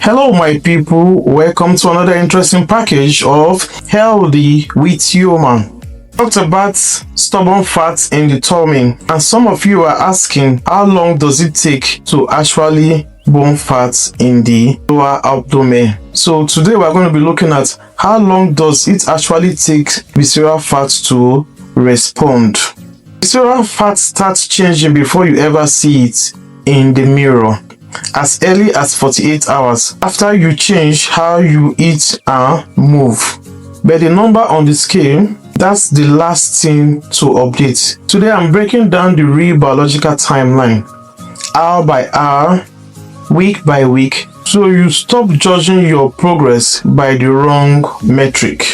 Hello my people, welcome to another interesting package of Healthy with Yoma. Talked about stubborn fat in the tummy, and some of you are asking how long does it take to actually burn fat in the lower abdomen. So today we're going to be looking at how long does it actually take visceral fat to respond. Visceral fat starts changing before you ever see it in the mirror, as early as 48 hours after you change how you eat and move. But the number on the scale, that's the last thing to update. Today I'm breaking down the real biological timeline, hour by hour, week by week, so you stop judging your progress by the wrong metric.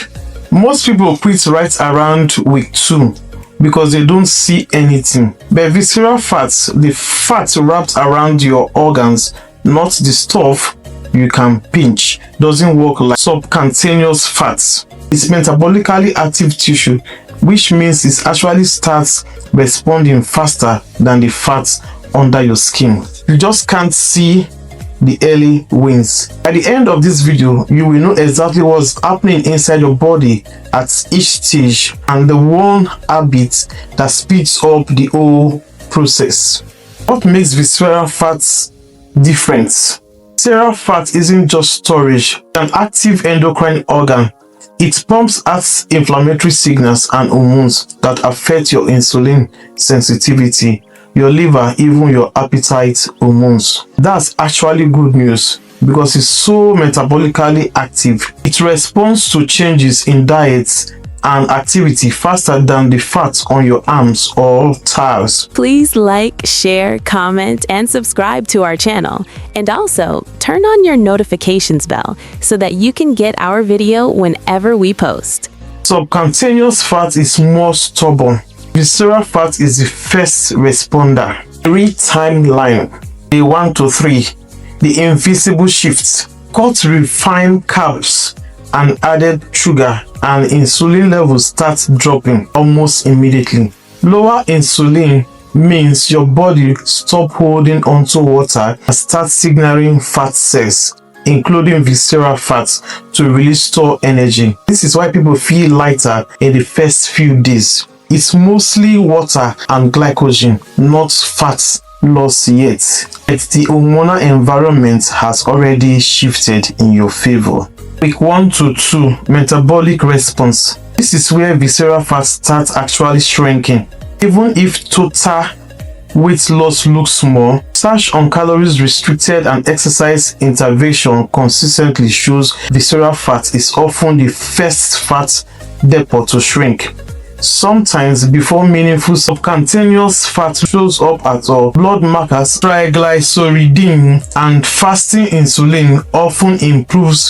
Most people quit right around week 2 because they don't see anything. But visceral fat, the fat wrapped around your organs, not the stuff you can pinch, doesn't work like subcutaneous fats. It's metabolically active tissue, which means it actually starts responding faster than the fat under your skin. You just can't see the early wins. At the end of this video, you will know exactly what's happening inside your body at each stage and the one habit that speeds up the whole process. What makes visceral fat different? Visceral fat isn't just storage, it's an active endocrine organ. It pumps out inflammatory signals and hormones that affect your insulin sensitivity, your liver, even your appetite hormones. That's actually good news because it's so metabolically active. It responds to changes in diet and activity faster than the fat on your arms or thighs. Please like, share, comment, and subscribe to our channel. And also, turn on your notifications bell so that you can get our video whenever we post. Subcutaneous fat is more stubborn. Visceral fat is the first responder. 3 timeline. Day 1 to 3. The invisible shifts. Cut refined carbs and added sugar, and insulin levels start dropping almost immediately. Lower insulin means your body stop holding onto water and start signaling fat cells, including visceral fat, to release store energy. This is why people feel lighter in the first few days. It's mostly water and glycogen, not fat loss yet. But the hormonal environment has already shifted in your favor. Week 1 to 2, metabolic response. This is where visceral fat starts actually shrinking. Even if total weight loss looks small, research on calories restricted and exercise intervention consistently shows visceral fat is often the first fat depot to shrink. Sometimes before meaningful subcutaneous fat shows up at all. Blood markers, triglyceridine, and fasting insulin often improves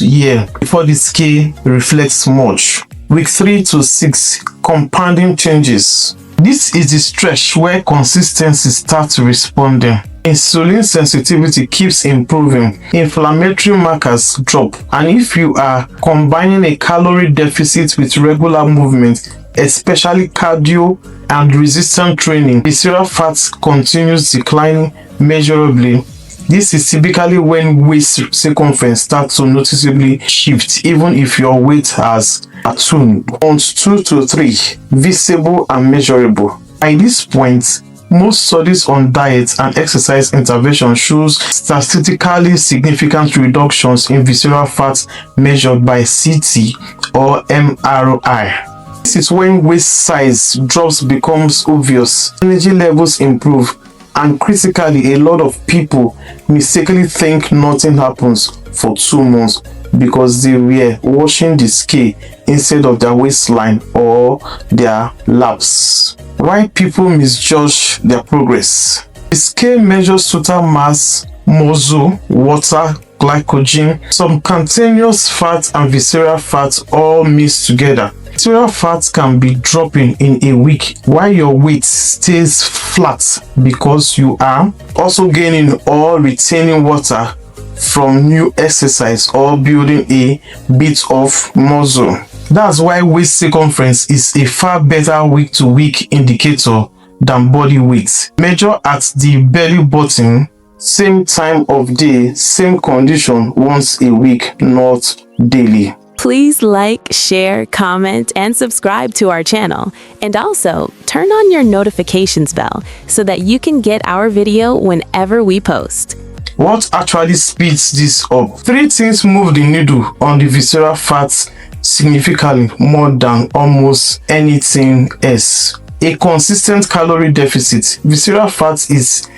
before the scale reflects much. Week 3 to 6, compounding changes. This is the stretch where consistency starts responding. Insulin sensitivity keeps improving, inflammatory markers drop, and if you are combining a calorie deficit with regular movement, especially cardio and resistance training, visceral fat continues declining measurably. This is typically when waist circumference starts to noticeably shift, even if your weight has attuned. Months 2 to 3, visible and measurable. By this point, most studies on diet and exercise intervention shows statistically significant reductions in visceral fat measured by CT or MRI. This is when waist size drops becomes obvious, energy levels improve, and critically, a lot of people mistakenly think nothing happens for 2 months because they were watching the scale instead of their waistline or their laps. Why people misjudge their progress? The scale measures total mass, muscle, water, glycogen, subcutaneous fat, and visceral fat all mixed together. Visceral fat can be dropping in a week while your weight stays flat because you are also gaining or retaining water from new exercise or building a bit of muscle. That's why waist circumference is a far better week-to-week indicator than body weight. Measure at the belly button same time of day, same condition once a week, not daily. Please like, share, comment, and subscribe to our channel. And also, turn on your notifications bell so that you can get our video whenever we post. What actually speeds this up? 3 things move the needle on the visceral fat significantly more than almost anything else. A consistent calorie deficit. Visceral fat is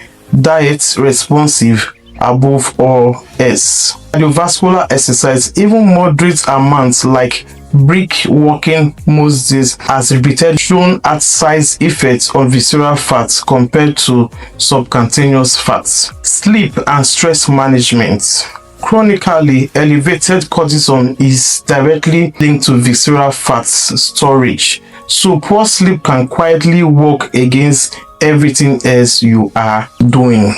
diet responsive above all else. Cardiovascular exercise, even moderate amounts like brick walking most days, has repeatedly shown outsized effects on visceral fat compared to subcutaneous fats. Sleep and stress management. Chronically elevated cortisol is directly linked to visceral fat storage, so poor sleep can quietly work against everything else you are doing.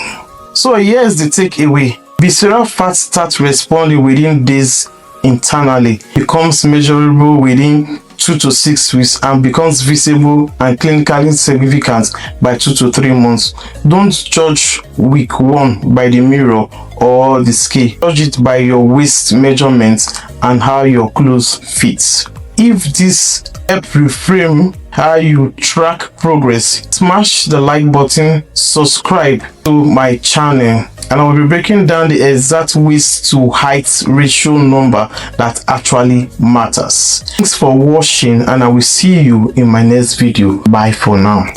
So here's the takeaway. Visceral fat starts responding within days internally, becomes measurable within 2 to 6 weeks, and becomes visible and clinically significant by 2 to 3 months. Don't judge week 1 by the mirror or the scale. Judge it by your waist measurements and how your clothes fit. If this helps reframe how you track progress, smash the like button, subscribe to my channel, and I will be breaking down the exact waist to height ratio number that actually matters. Thanks for watching, and I will see you in my next video. Bye for now.